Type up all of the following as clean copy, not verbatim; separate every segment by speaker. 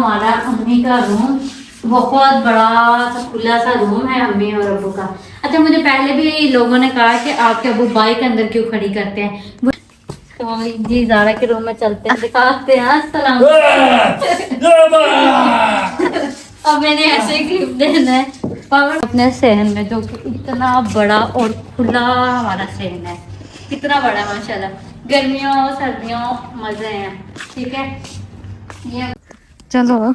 Speaker 1: हमारा अम्मी का रूम, बहुत बड़ा सा खुला सा रूम है अम्मी और अब्बू का। अच्छा, मुझे पहले भी लोगों ने कहा कि आपके अब्बू बाइक अंदर क्यों खड़ी करते हैं। तो जी ज़ारा के रूम में चलते हैं, दिखाते हैं। अस्सलाम। अब मैंने ऐसे ही क्लिप देना है पावर अपने सहन में, जो कि इतना बड़ा और खुला हमारा सहन है। कितना बड़ा माशाल्लाह, गर्मियों सर्दियों मजे हैं। ठीक है, ये
Speaker 2: चलो।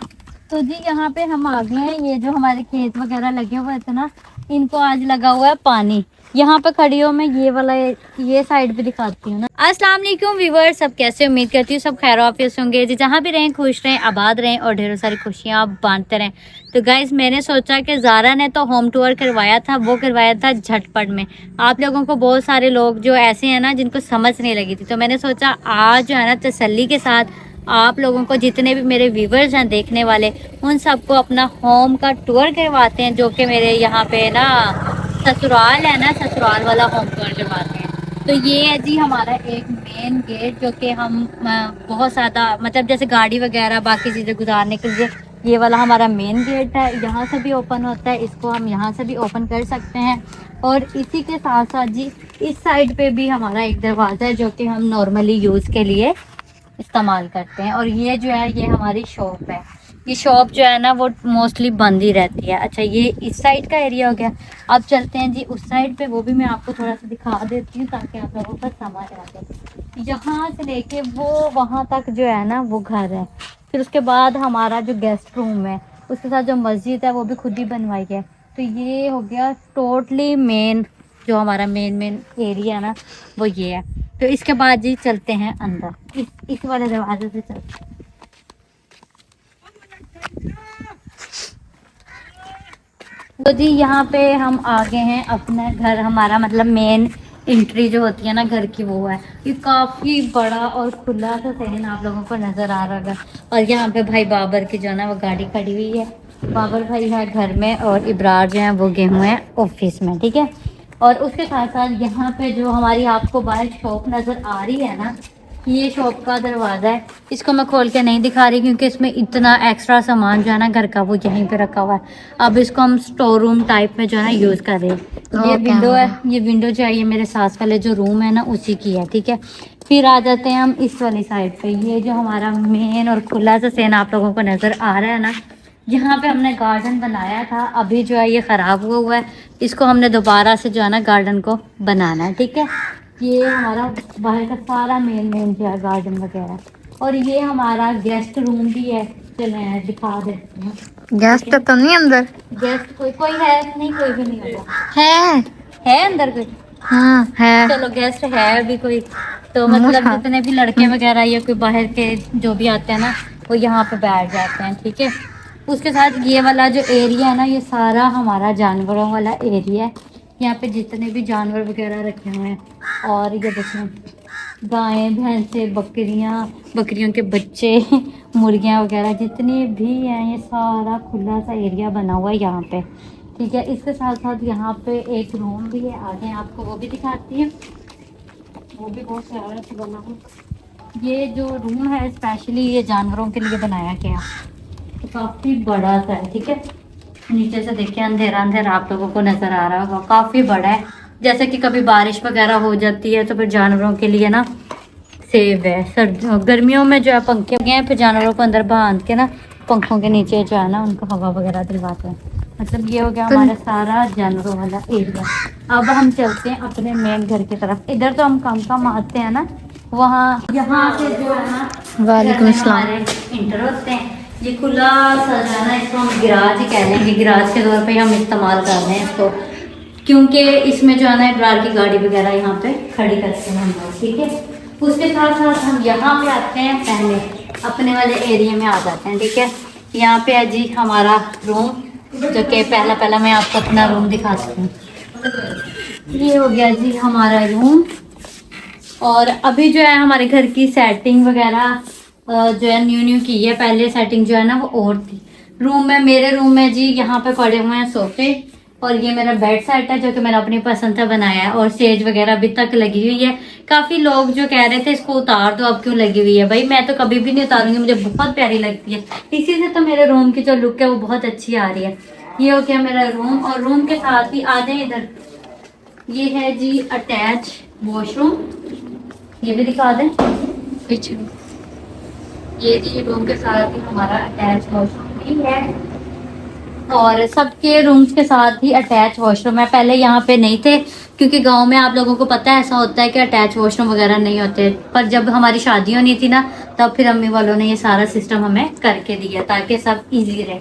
Speaker 1: तो जी यहाँ पे हम आ गए हैं। ये जो हमारे खेत वगैरह लगे हुए थे ना, इनको आज लगा हुआ है पानी। यहाँ पे खड़ी हूँ मैं, ये वाला ये साइड पे दिखाती हूँ ना। अस्सलाम वालेकुम व्यूअर्स, सब कैसे, उम्मीद करती हूँ सब खैर ऑफिस होंगे जी। जहाँ भी रहें खुश रहें, आबाद रहें और ढेरों सारी खुशियाँ बांटते रहें। तो गाइस, मैंने सोचा कि ज़ारा ने तो होम टूर करवाया था, वो करवाया था झटपट में। आप लोगों को बहुत सारे लोग जो ऐसे हैं ना जिनको समझ नहीं लगी थी, तो मैंने सोचा आज जो है ना तसल्ली के साथ आप लोगों को, जितने भी मेरे व्यूवर्स हैं देखने वाले, उन सबको अपना होम का टूर करवाते हैं। जो कि मेरे यहाँ पे ना ससुराल है ना, ससुराल वाला होम टूर करवाते हैं। तो ये है जी हमारा एक मेन गेट, जो कि हम बहुत ज़्यादा मतलब जैसे गाड़ी वगैरह बाकी चीज़ें गुजारने के लिए, ये वाला हमारा मेन गेट है। यहाँ से भी ओपन होता है, इसको हम यहाँ से भी ओपन कर सकते हैं। और इसी के साथ साथ जी इस साइड पे भी हमारा एक दरवाज़ा है, जो कि हम नॉर्मली यूज़ के लिए इस्तेमाल करते हैं। और ये जो है ये हमारी शॉप है। ये शॉप जो है ना वो मोस्टली बंद ही रहती है। अच्छा, ये इस साइड का एरिया हो गया। अब चलते हैं जी उस साइड पे, वो भी मैं आपको थोड़ा सा दिखा देती हूँ ताकि आप लोगों को समझ आ जाए। यहाँ से लेके वो वहाँ तक जो है ना वो घर है। फिर उसके बाद हमारा जो गेस्ट रूम है, उसके साथ जो मस्जिद है वो भी खुद ही बनवाई है। तो ये हो गया टोटली मेन, जो हमारा मेन एरिया है ना वो ये है। तो इसके बाद जी चलते हैं अंदर, इस वाले दरवाजे से चलते हैं। तो जी यहाँ पे हम आ गए हैं अपने घर। हमारा मतलब मेन एंट्री जो होती है ना घर की, वो है। ये काफ़ी बड़ा और खुला सा सहन आप लोगों को नज़र आ रहा होगा। और यहाँ पे भाई बाबर की जो है ना वो गाड़ी खड़ी हुई है। बाबर भाई है घर में और इब्रार जो है वो गए हुए हैं ऑफिस में। ठीक है, और उसके साथ साथ यहाँ पे जो हमारी आपको बाहर शॉप नज़र आ रही है ना, ये शॉप का दरवाज़ा है। इसको मैं खोल के नहीं दिखा रही क्योंकि इसमें इतना एक्स्ट्रा सामान जो है ना घर का वो यहीं पे रखा हुआ है। अब इसको हम स्टोर रूम टाइप में जो है ना यूज़ कर रहे हैं। ये विंडो है, ये विंडो जो है ये मेरे सास वाले जो रूम है ना उसी की है। ठीक है, फिर आ जाते हैं हम इस वाली साइड पे। ये जो हमारा मेन और खुला सा सीन आप लोगों को नज़र आ रहा है ना, यहाँ पे हमने गार्डन बनाया था। अभी जो है ये ख़राब हुआ है, इसको हमने दोबारा से जो है ना गार्डन को बनाना है। ठीक है, ये हमारा बाहर का सारा मेन जो है गार्डन वगैरह। और ये हमारा गेस्ट रूम भी है, चले दिखा देते हैं।
Speaker 2: गेस्ट तो नहीं अंदर
Speaker 1: गेस्ट कोई है नहीं, कोई भी नहीं होगा।
Speaker 2: है
Speaker 1: अंदर कोई?
Speaker 2: हाँ है।
Speaker 1: चलो गेस्ट है अभी कोई, तो मतलब जितने भी लड़के वगैरह या कोई बाहर के जो भी आते हैं ना वो यहाँ पे बैठ जाते हैं। ठीक है, उसके साथ ये वाला जो एरिया है ना ये सारा हमारा जानवरों वाला एरिया है। यहाँ पे जितने भी जानवर वगैरह रखे हुए हैं, और ये देखें गायें भैंसें बकरियों के बच्चे मुर्गियाँ वगैरह जितनी भी हैं, ये सारा खुला सा एरिया बना हुआ है यहाँ पे। ठीक है, इसके साथ साथ यहाँ पे एक रूम भी है, आगे आपको वो भी दिखाती है। वो भी बहुत प्यारा से बना हुआ। ये जो रूम है स्पेशली ये जानवरों के लिए बनाया गया, तो काफ़ी बड़ा सा है। ठीक है, नीचे से देखिए अंधेरा अंधेरा आप लोगों को नज़र आ रहा होगा, काफ़ी बड़ा है। जैसे कि कभी बारिश वगैरह हो जाती है तो फिर जानवरों के लिए ना सेव है। सर्दियों गर्मियों में जो है पंखे हैं, फिर जानवरों को अंदर बांध के ना पंखों के नीचे जो है ना उनको हवा वगैरह दिलवाते हैं। मतलब ये हो गया हमारा सारा जानवरों वाला एरिया। अब हम चलते हैं अपने मेन घर की तरफ। इधर तो हम कम आते हैं ना, वहाँ यहाँ से जो है ना
Speaker 2: वालेकुम अस्सलाम।
Speaker 1: हमारे इंटर होते हैं। ये खुला सा जो है ना इसको हम गिराज ही कह लेंगे, गिराज के तौर पे हम इस्तेमाल कर रहे हैं इसको, क्योंकि इसमें जो है ना इब्रार की गाड़ी वगैरह यहाँ पे खड़ी करते हैं हम लोग। ठीक है, उसके साथ साथ हम यहाँ पे आते हैं, पहले अपने वाले एरिया में आ जाते हैं। ठीक है, यहाँ पे है जी हमारा रूम, जो कि पहला मैं आपको अपना रूम दिखाती हूँ। ये हो गया जी हमारा रूम। और अभी जो है हमारे घर की सेटिंग वगैरह जो है न्यू की है। पहले सेटिंग जो है ना वो और थी। रूम में, मेरे रूम में जी यहाँ पे पड़े हुए हैं सोफे, और ये मेरा बेड सेट है जो कि मैंने अपनी पसंद से बनाया है, और स्टेज वगैरह अभी तक लगी हुई है। काफी लोग जो कह रहे थे इसको उतार दो, अब क्यों लगी हुई है। भाई मैं तो कभी भी नहीं उतारूंगी, मुझे बहुत प्यारी लगती है। इसी से तो मेरे रूम की जो लुक है वो बहुत अच्छी आ रही है। ये हो गया मेरा रूम, और रूम के साथ ही आ जाए इधर, ये है जी अटैच वॉशरूम, ये भी दिखा दें पीछे। ये जी रूम के साथ ही हमारा अटैच वॉशरूम भी है, और सबके रूम्स के साथ ही अटैच वॉशरूम है। पहले यहाँ पे नहीं थे क्योंकि गांव में आप लोगों को पता है ऐसा होता है कि अटैच वॉशरूम वगैरह नहीं होते। पर जब हमारी शादी होनी थी ना, तब फिर अम्मी वालों ने ये सारा सिस्टम हमें करके दिया ताकि सब इजी रहे।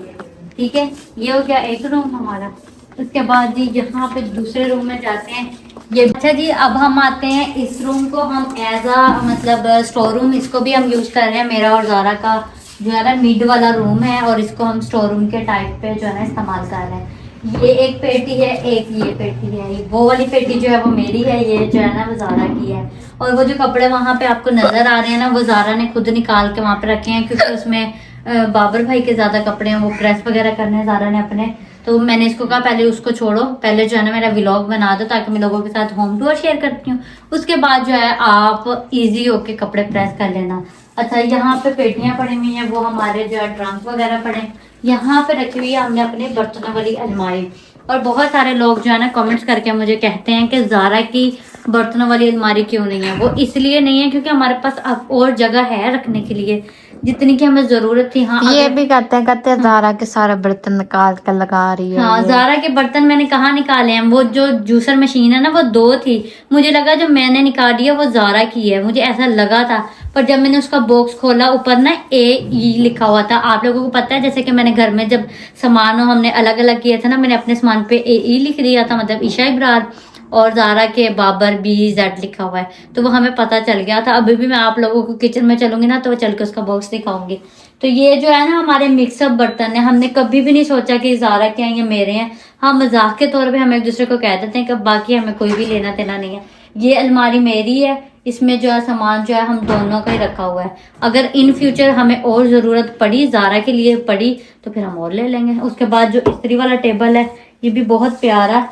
Speaker 1: ठीक है, ये हो गया एक रूम हमारा। उसके बाद जी यहाँ पे दूसरे रूम में जाते हैं। ये अच्छा जी, अब हम आते हैं इस रूम को हम एज अ मतलब स्टोर रूम, इसको भी हम यूज कर रहे हैं। मेरा और ज़ारा का जो है ना मिड वाला रूम है, और इसको हम स्टोर रूम के टाइप पे जो है ना इस्तेमाल कर रहे हैं। ये एक पेटी है, एक ये पेटी है। वो वाली पेटी जो है वो मेरी है, ये जो है ना वो ज़ारा की है। और वो जो कपड़े वहाँ पे आपको नजर आ रहे हैं ना, वो ज़ारा ने खुद निकाल के वहाँ पे रखे हैं, क्योंकि उसमें बाबर भाई के ज्यादा कपड़े हैं, वो प्रेस वगैरह करने हैं ज़ारा ने अपने। तो मैंने इसको कहा पहले उसको छोड़ो, पहले जो है ना मेरा व्लॉग बना दो ताकि मैं लोगों के साथ होम टूर शेयर करती हूँ, उसके बाद जो है आप इजी होके कपड़े प्रेस कर लेना। अच्छा, यहाँ पे पेटियां पड़ी हुई हैं, वो हमारे जो है ट्रंक वगैरह पड़े। यहाँ पे रखी हुई है हमने अपने बर्तनों वाली अलमारी। और बहुत सारे लोग जो है ना कमेंट्स करके मुझे कहते हैं कि ज़ारा की बर्तनों वाली अलमारी क्यों नहीं है। वो इसलिए नहीं है क्योंकि हमारे पास अब और जगह है रखने के लिए, जितनी की हमें जरूरत थी। हाँ,
Speaker 2: ये भी कहते हैं ज़ारा के सारे बर्तन निकाल कर लगा रही है।
Speaker 1: हाँ, ज़ारा के बर्तन मैंने कहाँ निकाले हैं। वो जो जूसर मशीन है ना, वो 2 थी, मुझे लगा जो मैंने निकाली है वो ज़ारा की है, मुझे ऐसा लगा था। पर जब मैंने उसका बॉक्स खोला, ऊपर ना AE लिखा हुआ था। आप लोगों को पता है जैसे कि मैंने घर में जब सामान हो हमने अलग अलग किए थे ना, मैंने अपने सामान पे AE लिख दिया था, मतलब ईशा इब्रार, और ज़ारा के बाबर BZ लिखा हुआ है, तो वो हमें पता चल गया था। अभी भी मैं आप लोगों को किचन में चलूंगी ना, तो वो चल के उसका बॉक्स दिखाऊंगी। तो ये जो है ना हमारे मिक्सअप बर्तन है, हमने कभी भी नहीं सोचा कि ज़ारा के हैं, ये मेरे हैं। हाँ, मजाक के तौर पे हम एक दूसरे को कह देते हैं कि बाकी हमें कोई भी लेना देना नहीं है। ये अलमारी मेरी है, इसमें जो है सामान जो है हम दोनों का ही रखा हुआ है। अगर इन फ्यूचर हमें और ज़रूरत पड़ी, ज़ारा के लिए पड़ी, तो फिर हम और ले लेंगे। उसके बाद जो इस्त्री वाला टेबल है, ये भी बहुत प्यारा,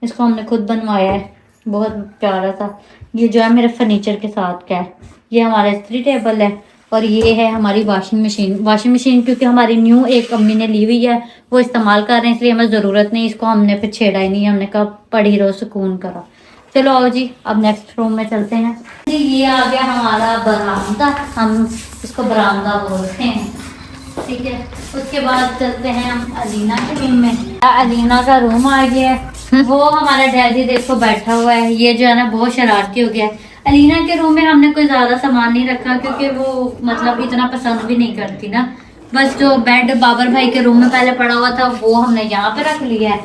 Speaker 1: इसको हमने खुद बनवाया है, बहुत प्यारा था। ये जो है मेरे फर्नीचर के साथ का है। ये हमारा इस्त्री टेबल है, और ये है हमारी वॉशिंग मशीन। वॉशिंग मशीन क्योंकि हमारी न्यू एक अम्मी ने ली हुई है, वो इस्तेमाल कर रहे हैं, इसलिए हमें ज़रूरत नहीं, इसको हमने फिर छेड़ा ही नहीं, हमने कहा पड़ी रहो, सुकून करो। चलो आओ जी, अब नेक्स्ट रूम में चलते हैं जी। ये आ गया हमारा बरामदा, हम इसको बरामदा बोलते हैं। ठीक है, उसके बाद चलते हैं हम अलीना के रूम में। अलीना का रूम आ गया है, वो हमारा डैडी देखो बैठा हुआ है, ये जो है ना बहुत शरारती हो गया है। अलीना के रूम में हमने कोई ज्यादा सामान नहीं रखा क्योंकि वो मतलब इतना पसंद भी नहीं करती ना। बस जो बेड बाबर भाई के रूम में पहले पड़ा हुआ था वो हमने यहाँ पे रख लिया है,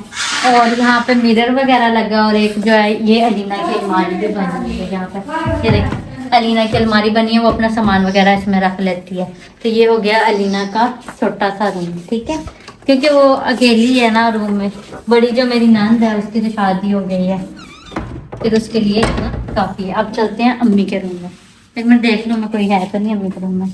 Speaker 1: और यहाँ पे मिरर वगैरह लगा, और एक जो है ये अलीना की अलमारी भी बनी हुई है। यहाँ पे ये देखिए अलीना की अलमारी बनी है, वो अपना सामान वगैरह इसमें रख लेती है। तो ये हो गया अलीना का छोटा सा रूम। ठीक है, क्योंकि वो अकेली है ना रूम में। बड़ी जो मेरी नंद है उसकी तो शादी हो गई है, फिर उसके लिए इतना काफी है। अब चलते हैं अम्मी के रूम में, एक मिनट देख लो मैं कोई है तो नहीं अम्मी के रूम में,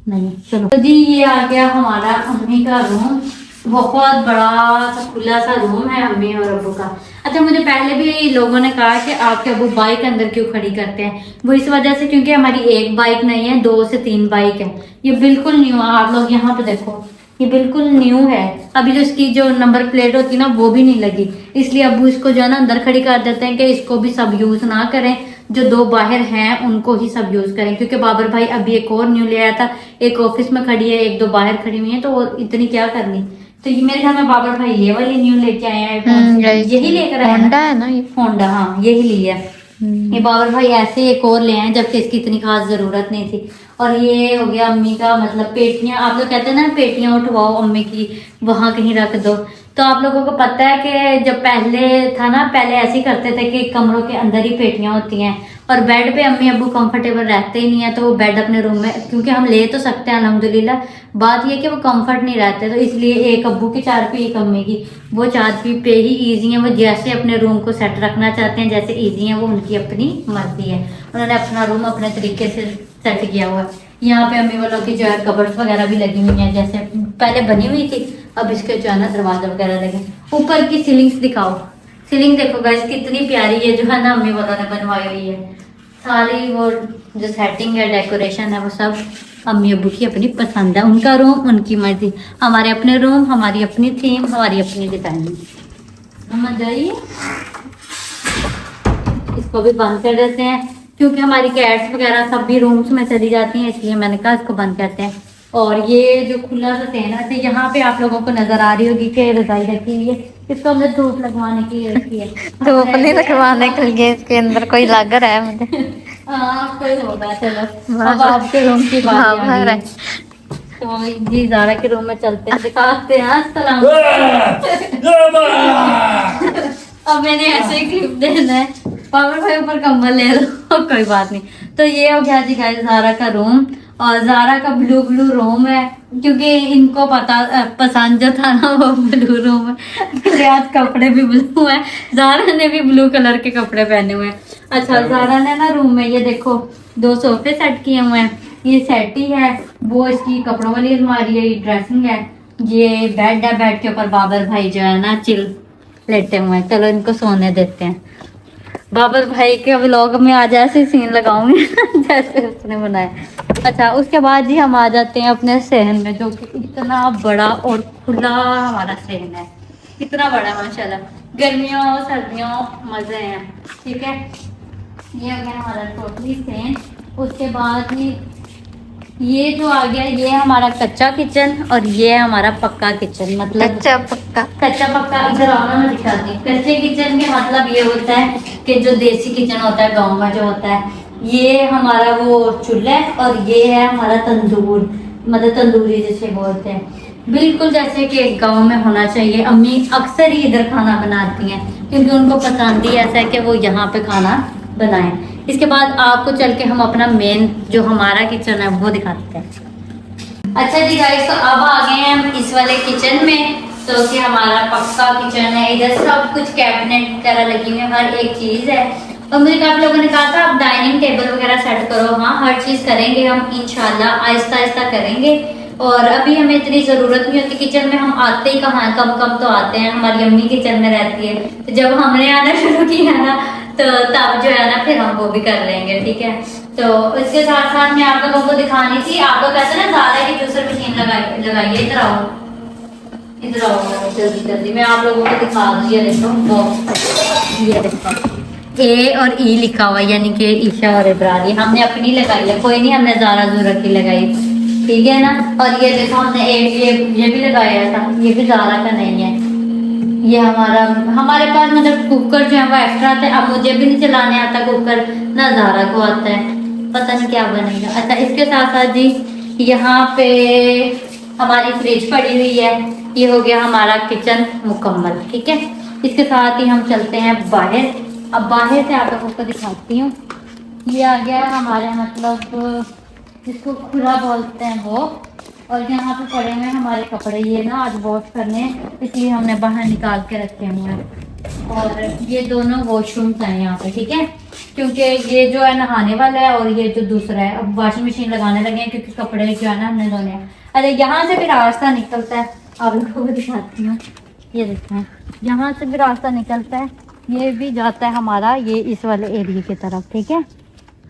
Speaker 1: नहीं। चलो तो जी, ये आ गया हमारा अम्मी का रूम। बहुत बड़ा सा खुला सा रूम है अम्मी और अब्बू का। अच्छा, मुझे पहले भी लोगों ने कहा कि आपके अब्बू बाइक अंदर क्यों खड़ी करते हैं। वो इस वजह से क्योंकि हमारी एक बाइक नहीं है, 2 से 3 बाइक है। ये बिल्कुल न्यू है, आप लोग यहाँ पे देखो, ये बिल्कुल न्यू है। अभी जो इसकी जो नंबर प्लेट होती है ना वो भी नहीं लगी, इसलिए अब्बू इसको जो है ना अंदर खड़ी कर देते हैं कि इसको भी सब यूज ना करें, जो 2 बाहर हैं उनको ही सब यूज करें। क्योंकि बाबर भाई अभी एक और न्यू ले आया था, एक ऑफिस में खड़ी है, 1-2 बाहर खड़ी हुई है, तो वो इतनी क्या करनी। तो ये मेरे घर में बाबर भाई ये वाली न्यू लेके आए हैं, यही लेकर आए
Speaker 2: होंडा है ना, ये
Speaker 1: होंडा, हाँ यही ली है। ये बाबर भाई ऐसे ही एक और ले आए जबकि इसकी इतनी खास जरूरत नहीं थी। और ये हो गया अम्मी का मतलब पेटियां, आप लोग कहते हैं ना पेटियां उठवाओ अम्मी की, वहां कहीं रख दो। तो आप लोगों को पता है कि जब पहले था ना, पहले ऐसे ही करते थे कि कमरों के अंदर ही पेटियां होती हैं, और बेड पे अम्मी अब्बू कंफर्टेबल रहते ही नहीं है, तो वो बेड अपने रूम में, क्योंकि हम ले तो सकते हैं अल्हम्दुलिल्लाह, बात ये कि वो कंफर्ट नहीं रहते, तो इसलिए एक अब्बू की चारपाई एक अम्मी की, वो चारपाई पे ही ईजी है। वो जैसे अपने रूम को सेट रखना चाहते हैं, जैसे ईजी है, वो उनकी अपनी मर्जी है। उन्होंने अपना रूम अपने तरीके से सेट किया हुआ है। यहाँ पे अम्मी वालों की जो है कबर्ड्स वगैरह भी लगी हुई हैं, जैसे पहले बनी हुई थी, अब इसके जो है ना दरवाजा वगैरह लगे। ऊपर की सीलिंग्स दिखाओ, सीलिंग देखो गाइस कितनी प्यारी है, जो है ना अम्मी वालों ने बनवाई हुई है। सारी वो जो सेटिंग है, डेकोरेशन है, वो सब अम्मी अब्बू की अपनी पसंद है। उनका रूम उनकी मर्जी, हमारे अपने रूम, हमारी अपनी थीम, हमारी अपनी डिजाइनिंग। हम जाइए, इसको भी बंद कर देते हैं क्योंकि हमारी कैट्स वगैरह सब भी रूम्स में चली जाती हैं, इसलिए मैंने कहा इसको बंद करते हैं। और ये जो खुला सा सेना है, यहाँ पे आप लोगों को नजर आ रही होगी कि रजाई रखी हुई है, इसको हमने धूप लगवाने के लिए रखी है।
Speaker 2: धूप नहीं लगवाने के लिए, इसके अंदर कोई लग रहा है मुझे।
Speaker 1: हाँ कोई होगा। चलो अब आपके रूम की बात आ गई है। तो जी ज़ारा के रूम में चलते हैं, दिखाते हैं। अस्सलाम। अब मैंने ऐसे ही क्लिप देना है, पावर भाई ऊपर कंबल ले लो। कोई बात नहीं। तो ये हो गया जी गाइस ज़ारा का रूम, और ज़ारा का ब्लू ब्लू रूम है क्योंकि इनको पसंद जो था ना वो ब्लू रूम है, इसलिए आज कपड़े भी ब्लू है। ज़ारा ने भी ब्लू कलर के कपड़े पहने हुए हैं। अच्छा ज़ारा ने ना रूम में ये देखो 2 सोफे सेट किए हुए हैं, ये सेट ही है, वो इसकी कपड़ों वाली अलमारी है, ये ड्रेसिंग है, ये बेड है, बेड के ऊपर बाबर भाई जो है ना चिल लेटे हुए हैं। चलो इनको सोने देते हैं। बाबर भाई के व्लॉग में आज ऐसे सीन लगाऊंगी जैसे उसने बनाया। अच्छा उसके बाद जी हम आ जाते हैं अपने सहन में, जो कि इतना बड़ा और खुला हमारा सहन है, इतना बड़ा माशाल्लाह। गर्मियों सर्दियों मजे हैं, ठीक है। ये हो गया हमारा टोटली सहन। उसके बाद ही ये जो आ गया, ये हमारा कच्चा किचन और ये है हमारा पक्का किचन। मतलब
Speaker 2: कच्चा पक्का,
Speaker 1: कच्चा पक्का इधर आना मैं दिखाती हूँ। कच्चे किचन के मतलब ये होता है कि जो देसी किचन होता है गांव में जो होता है, ये हमारा वो चूल्हा है और ये है हमारा तंदूर, मतलब तंदूरी जिसे बोलते हैं, बिल्कुल जैसे कि गांव में होना चाहिए। अम्मी अक्सर ही इधर खाना बनाती हैं क्योंकि उनको पसंद ही ऐसा है कि वो यहाँ पे खाना बनाएं। इसके बाद आपको चल के हम अपना मेन जो हमारा किचन है वो दिखाते हैं। अच्छा जी गाइस, तो अब आ गए हैं हम इस वाले किचन में, तो कि हमारा पक्का किचन है। इधर सब कुछ कैबिनेट वगैरह लगी हुई है, हर एक चीज है। और मुझे काफी लोगों ने कहा था आप डाइनिंग टेबल वगैरह सेट करो। हाँ हर चीज करेंगे हम इंशाल्लाह, आहिस्ता आहिस्ता करेंगे। और अभी हमें इतनी जरूरत नहीं होती किचन में, हम आते ही कहाँ, कम कम तो आते हैं। हमारी अम्मी किचन में रहती है, तो जब हमने आना शुरू किया ना तो तब जो है ना फिर हम वो भी कर लेंगे, ठीक है। तो इसके साथ साथ मैं आप लोगों को दिखानी थी, आप लोग कहते ना ज़ारा की जूसर मशीन लगाइए। इधर आओ, इधर आओ जल्दी जल्दी, मैं आप लोगों को दिखा दूँ। ये देखो बॉक्स, ये देखो ए और ई लिखा हुआ, यानी कि ईशा और इब्रार। हमने अपनी लगाई है, कोई नहीं हमने ज़ारा जूरा की लगाई, ठीक है ना। और ये देखो हमने ये भी लगाया था, ये भी ज़ारा का नहीं है। ये हमारे पास मतलब कुकर जो है वो एक्स्ट्रा आता है। अब मुझे भी नहीं चलाने आता कुकर, ना ज़ारा को आता है, पता नहीं क्या बनेगा। अच्छा इसके साथ साथ जी यहाँ पे हमारी फ्रिज पड़ी हुई है। ये हो गया हमारा किचन मुकम्मल, ठीक है। इसके साथ ही हम चलते हैं बाहर। अब बाहर से आप लोगों को दिखाती हूँ। ये आ गया हमारे मतलब जिसको खुला बोलते हैं वो, और यहाँ पे पड़े हुए हमारे कपड़े, ये ना आज वॉश करने इसलिए हमने बाहर निकाल के रखे हुए हैं। और ये दोनों वॉशरूम्स हैं यहाँ पे, ठीक है, क्योंकि ये जो है नहाने वाला है और ये जो दूसरा है। अब वॉशिंग मशीन लगाने लगे हैं क्योंकि कपड़े जो है ना हमने धोने हैं। अरे यहाँ से भी रास्ता निकलता है, आप लोगों को दिखाती हूँ। ये देखते हैं यहाँ से भी रास्ता निकलता है, ये भी जाता है हमारा ये इस वाले एरिया की तरफ, ठीक है।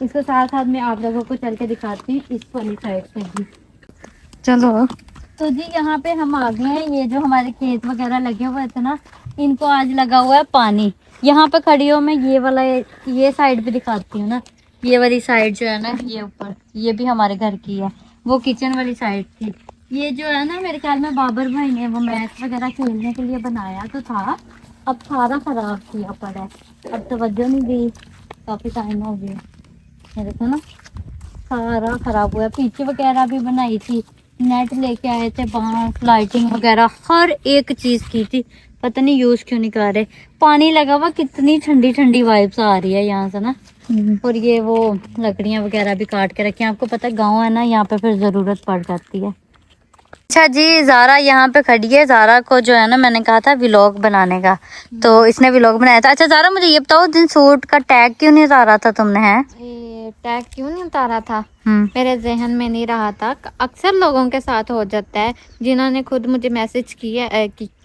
Speaker 1: इसके साथ साथ मैं आप लोगों को चल के दिखाती हूँ इस वाली साइड से भी।
Speaker 2: चलो।
Speaker 1: तो जी यहाँ पे हम आ गए हैं। ये जो हमारे खेत वगैरह लगे हुए थे ना, इनको आज लगा हुआ है पानी। यहाँ पे खड़ी हो मैं ये वाला ये साइड भी दिखाती हूँ ना, ये वाली साइड जो है ना, ये ऊपर ये भी हमारे घर की है, वो किचन वाली साइड थी। ये जो है ना मेरे ख्याल में बाबर भाई ने वो मैच वगैरह खेलने के लिए बनाया तो था, अब सारा खराब किया पड़ा है, अब तवज्जो नहीं दी, काफी टाइम हो गया। ये देखो ना सारा खराब हुआ। पीछे वगैरह भी बनाई थी, नेट लेके आए थे, बांस लाइटिंग वगैरह हर एक चीज की थी, पता नहीं यूज क्यों नहीं कर रहे। पानी लगा हुआ, कितनी ठंडी ठंडी वाइब्स आ रही है यहाँ से ना। और ये वो लकड़ियाँ वगैरह भी काट के रखी हैं, आपको पता है गाँव है ना, यहाँ पे फिर जरूरत पड़ जाती है। अच्छा जी, ज़ारा यहाँ पे खड़ी है। ज़ारा को जो है ना मैंने कहा था व्लॉग बनाने का, तो इसने व्लॉग बनाया था। अच्छा ज़ारा, मुझे ये बताओ, दिन सूट का टैग क्यों नहीं उतारा था तुमने? है
Speaker 3: ये टैग क्यों नहीं उतारा था? मेरे जहन में नहीं रहा था। अक्सर लोगों के साथ हो जाता है, जिन्होंने खुद मुझे मैसेज किया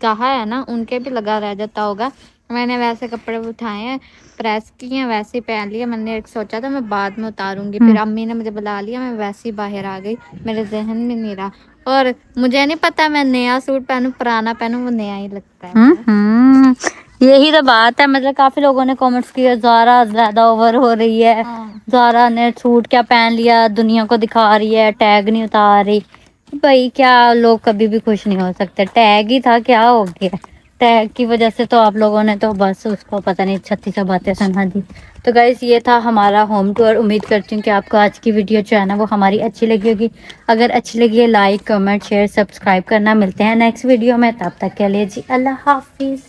Speaker 3: कहा है ना, उनके भी लगा रह जाता होगा। मैंने वैसे कपड़े उठाए हैं, प्रेस किए हैं, वैसे ही पहन लिया। मैंने सोचा था मैं बाद में उतारूंगी, फिर अम्मी ने मुझे बुला लिया, मैं वैसे ही बाहर आ गई। मेरे जहन में नहीं रहा, और मुझे नहीं पता मैं नया सूट पहनूं पुराना पहनूं, वो नया ही लगता है।
Speaker 1: यही तो बात है। मतलब काफी लोगों ने कमेंट्स किया ज़ारा ज्यादा ओवर हो रही है, ज़ारा ने सूट क्या पहन लिया, दुनिया को दिखा रही है, टैग नहीं उतार रही। भाई क्या, लोग कभी भी खुश नहीं हो सकते। टैग ही था, क्या हो गया? टैग की वजह से तो आप लोगों ने तो बस उसको पता नहीं 36 बातें सुना दी। तो गाइस, ये था हमारा होम टूर। उम्मीद करती हूँ कि आपको आज की वीडियो जो है ना वो हमारी अच्छी लगी होगी। अगर अच्छी लगी है, लाइक कमेंट शेयर सब्सक्राइब करना। मिलते हैं नेक्स्ट वीडियो में, तब तक के लिए जी अल्लाह हाफिज।